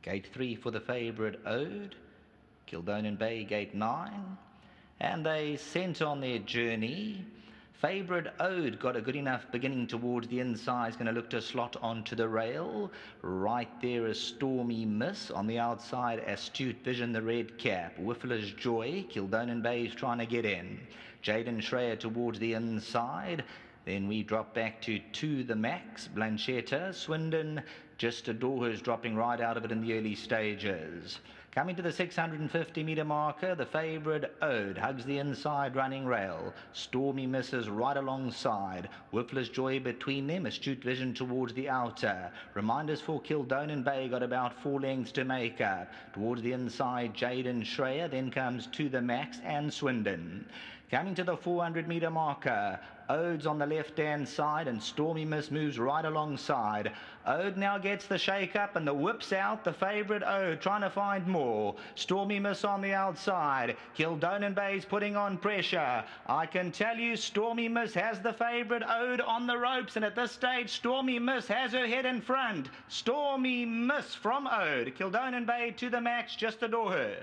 Gate 3 for the favourite Ode. Kildonan Bay, Gate 9. And they sent on their journey. Favourite Ode got a good enough beginning towards the inside. Is going to look to slot onto the rail. Right there is Stormy Miss. On the outside, Astute Vision, the red cap. Whiffler's Joy. Kildonan Bay is trying to get in. Jaden Schreier towards the inside. Then we drop back to the max. Blanchetta, Swindon, Just Adore Her's dropping right out of it in the early stages. Coming to the 650 metre marker, the favourite Ode hugs the inside running rail. Stormy Misses right alongside. Whiffler's Joy between them. Astute Vision towards the outer. Reminders for Kildonan Bay got about 4 lengths to make up. Towards the inside, Jaden Schreier. Then comes To The Max and Swindon. Coming to the 400 metre marker, Ode's on the left-hand side and Stormy Miss moves right alongside. Ode now gets the shake-up and the whips out the favourite Ode, trying to find more. Stormy Miss on the outside. Kildonan Bay's putting on pressure. I can tell you Stormy Miss has the favourite Ode on the ropes, and at this stage Stormy Miss has her head in front. Stormy Miss from Ode. Kildonan Bay To The Max, Just Adore Her.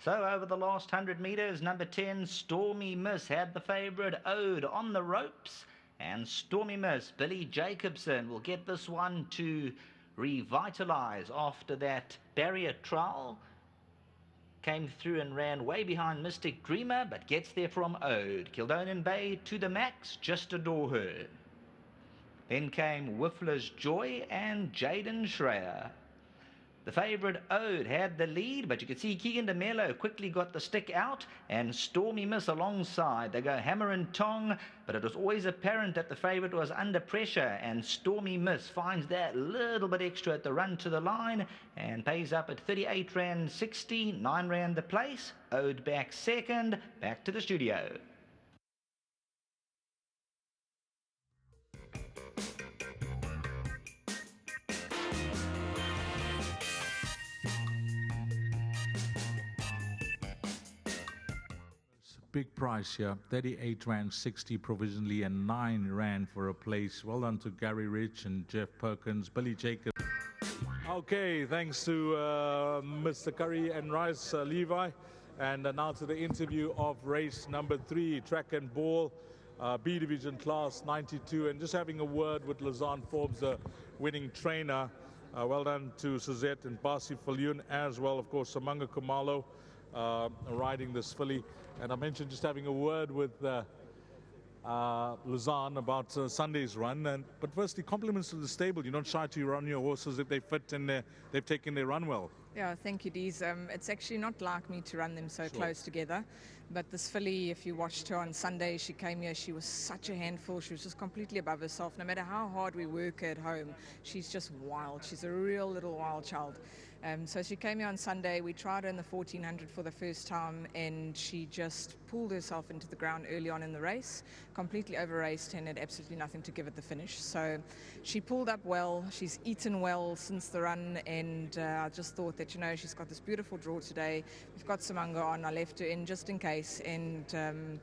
So over the last 100 metres, number 10, Stormy Miss, had the favourite Ode on the ropes. And Stormy Miss, Billy Jacobson, will get this one to revitalise after that barrier trial. Came through and ran way behind Mystic Dreamer, but gets there from Ode. Kildonan Bay To The Max, Just Adore Her. Then came Whiffler's Joy and Jaden Schreier. The favourite Ode had the lead, but you could see Keegan de Mello quickly got the stick out and Stormy Miss alongside. They go hammer and tong, but it was always apparent that the favourite was under pressure, and Stormy Miss finds that little bit extra at the run to the line and pays up at 38 Rand 60, 9 Rand the place. Ode back second, back to the studio. Big price here, 38 Rand 60 provisionally and 9 Rand for a place. Well done to Gary Rich and Jeff Perkins, Billy Jacobs. Okay, thanks to Mr. Curry and Rice Levi. And now to the interview of race number 3, track and ball, B division class 92. And just having a word with Lazan Forbes, the winning trainer. Well done to Suzette and Basi Falun, as well, of course, Samanga Kumalo. Riding this filly, and I mentioned just having a word with Luzan about Sunday's run. But firstly, compliments to the stable. You're not shy to run your horses if they fit and they've taken their run well. Yeah, thank you, Dees. It's actually not like me to run them so close together. But this filly, if you watched her on Sunday, she came here, she was such a handful. She was just completely above herself. No matter how hard we work her at home, she's just wild. She's a real little wild child. So she came here on Sunday. We tried her in the 1400 for the first time, and she just pulled herself into the ground early on in the race, completely over-raced and had absolutely nothing to give at the finish. So she pulled up well. She's eaten well since the run, and I just thought that, you know, she's got this beautiful draw today. We've got Samanga on. I left her in just in case, and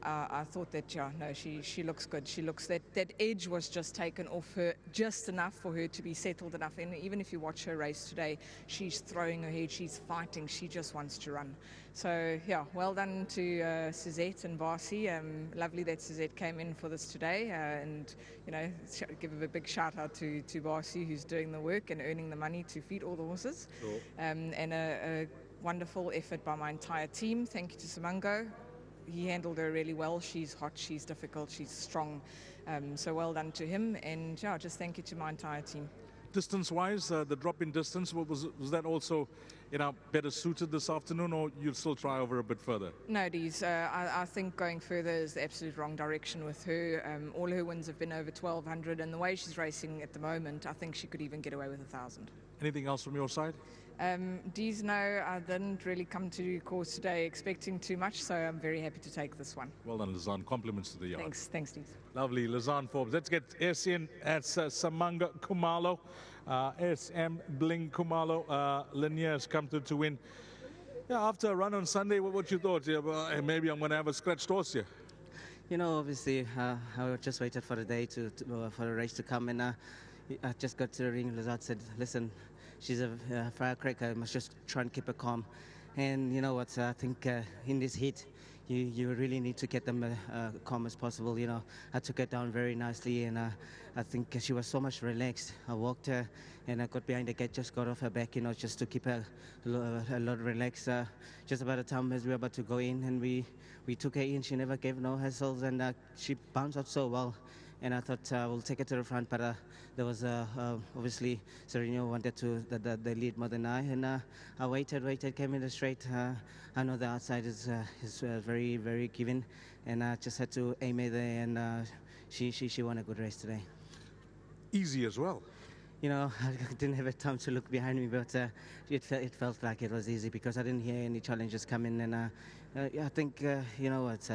I thought that, yeah, no, she looks good. She looks, that edge was just taken off her just enough for her to be settled enough. And even if you watch her race today, she's throwing her head, she's fighting, she just wants to run. So, yeah, well done to Suzette and Basi. Lovely that Suzette came in for this today. And, you know, give a big shout out to Basi, who's doing the work and earning the money to feed all the horses. Sure. And a wonderful effort by my entire team. Thank you to Simango. He handled her really well. She's hot, she's difficult, she's strong. So well done to him. And yeah, just thank you to my entire team. Distance-wise, the drop in distance, was that also, you know, better suited this afternoon, or you'll still try over a bit further? No, Dees. I think going further is the absolute wrong direction with her. All her wins have been over 1,200, and the way she's racing at the moment, I think she could even get away with 1,000. Anything else from your side? Dees, no, I didn't really come to course today expecting too much, so I'm very happy to take this one. Well done, Lizanne. Compliments to the yard. Thanks, Dees. Lovely, Lizanne Forbes. Let's get SN at Samanga Kumalo. SM Bling Kumalo. Linear has come to win. Yeah, after a run on Sunday, what you thought? Yeah, well, maybe I'm going to have a scratched horse here. You know, obviously, I just waited for the day for the race to come, and I just got to the ring. Lizard said, "Listen, she's a firecracker. I must just try and keep her calm." And you know what? I think in this heat, you really need to get them calm as possible. You know, I took her down very nicely, and I think she was so much relaxed. I walked her, and I got behind the gate, just got off her back, you know, just to keep her a lot relaxed. Just about the time as we were about to go in, and we took her in. She never gave no hassles, and she bounced out so well. And I thought we'll take her to the front, but there was obviously Sereno wanted the lead more than I, and I waited, came in the straight. I know the outside is very, very given, and I just had to aim her there, and she won a good race today. Easy as well. You know, I didn't have time to look behind me, but it felt like it was easy because I didn't hear any challenges coming, and I think you know what,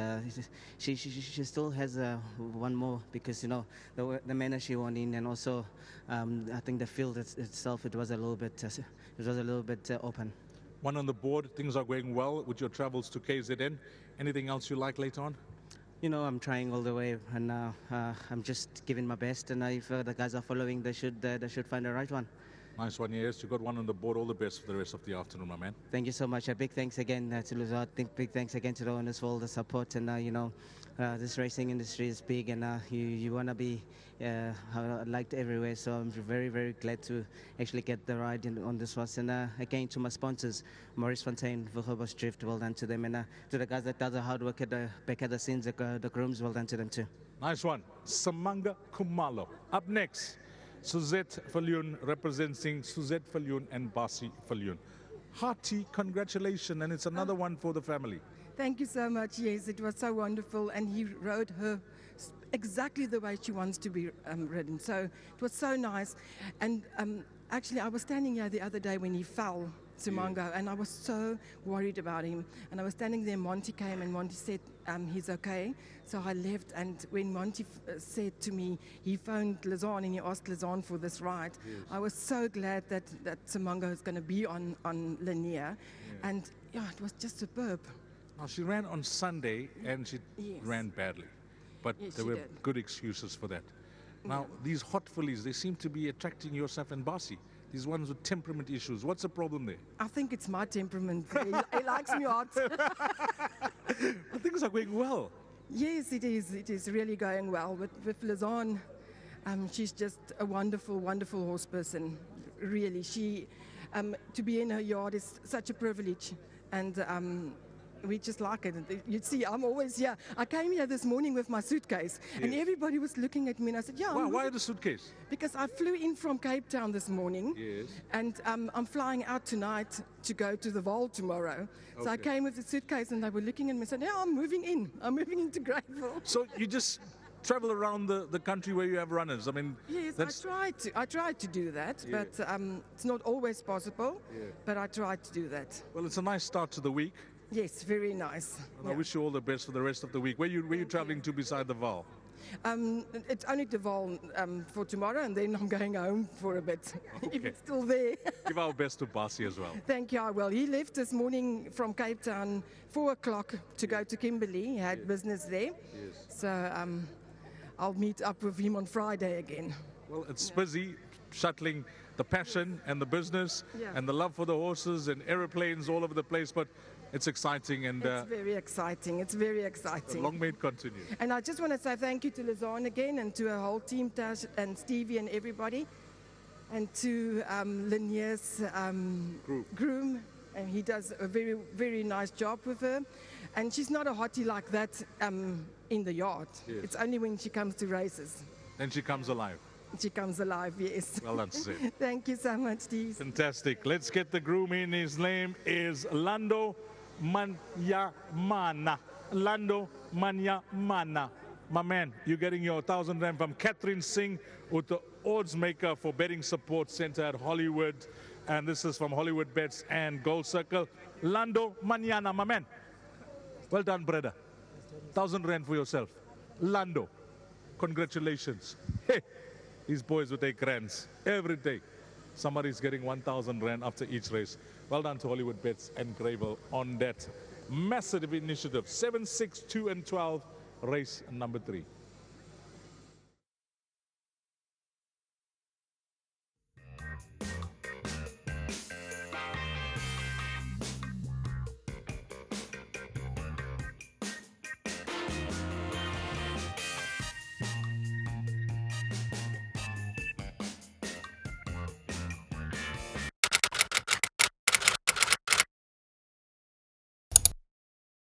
she still has one more because you know the manner she won in, and also I think the field itself it was a little bit open. One on the board. Things are going well with your travels to KZN. Anything else you like later on? You know, I'm trying all the way, and I'm just giving my best. And if the guys are following, they should find the right one. Nice one, yes. You got one on the board. All the best for the rest of the afternoon, my man. Thank you so much. A big thanks again to Luzard. Big thanks again to the owners for all the support. And you know, this racing industry is big, and you want to be liked everywhere. So I'm very, very glad to actually get the ride on this horse. And again, to my sponsors, Maurice Fontaine, Vuchobos Drift, well done to them. And to the guys that does the hard work at the back of the scenes, the grooms, well done to them too. Nice one. Samanga Kumalo. Up next, Suzette Viljoen representing Suzette Viljoen and Basi Viljoen. Hearty congratulations, and it's another one for the family. Thank you so much. Yes, it was so wonderful, and he rode her exactly the way she wants to be ridden. So it was so nice. And actually, I was standing here the other day when he fell, Simango, and I was so worried about him. And I was standing there, Monty came, and Monty said he's okay. So I left, and when Monty said to me, he phoned Lizanne and he asked Lizanne for this ride. Yes. I was so glad that Simango is going to be on Lanier. Yeah. And yeah, it was just superb. Now, she ran on Sunday, and she ran badly. But there were good excuses for that. Now, these hot fillies, they seem to be attracting yourself and Basi. These ones with temperament issues. What's the problem there? I think it's my temperament. He likes me hot. Things are going well. Yes, it is. It is really going well. But with Lizanne, she's just a wonderful, wonderful horse person. Really, she to be in her yard is such a privilege, and we just like it. You'd see, I'm always here. I came here this morning with my suitcase, and everybody was looking at me, and I said, yeah. Why the suitcase? Because I flew in from Cape Town this morning, and I'm flying out tonight to go to the Vaal tomorrow. Okay. So I came with the suitcase, and they were looking at me and said, yeah, I'm moving in. I'm moving into Greyville. So you just travel around the country where you have runners? I mean, yes, I tried to do that, but it's not always possible, but I tried to do that. Well, it's a nice start to the week. Yes, very nice. And I wish you all the best for the rest of the week. Where you traveling to beside the Vaal? It's only the Vaal for tomorrow, and then I'm going home for a bit, if it's still there. Give our best to Basi as well. Thank you, I will. He left this morning from Cape Town 4 o'clock to go to Kimberley. He had business there. Yes. So I'll meet up with him on Friday again. Well, it's busy shuttling the passion and the business and the love for the horses and aeroplanes all over the place, but it's exciting, and it's very exciting. It's very exciting. Long may it continue. And I just want to say thank you to Lizanne again, and to her whole team, Tash and Stevie and everybody, and to Lanier's groom. And he does a very, very nice job with her. And she's not a hottie like that in the yard. Yes. It's only when she comes to races. Then she comes alive. She comes alive, yes. Well done, Suzette. Thank you so much, Steve. Fantastic. Let's get the groom in. His name is Lando Manyamana. Lando Manyamana. My man, you're getting your 1,000 rand from Catherine Singh, odds maker for betting support center at Hollywood. And this is from Hollywoodbets and Gold Circle. Lando Manana, my man. Well done, brother. 1,000 rand for yourself. Lando, congratulations. Hey, these boys will take rands every day. Somebody's getting 1,000 rand after each race. Well done to Hollywoodbets and Greyville on that massive initiative. 7, 6, 2, and 12, race number 3.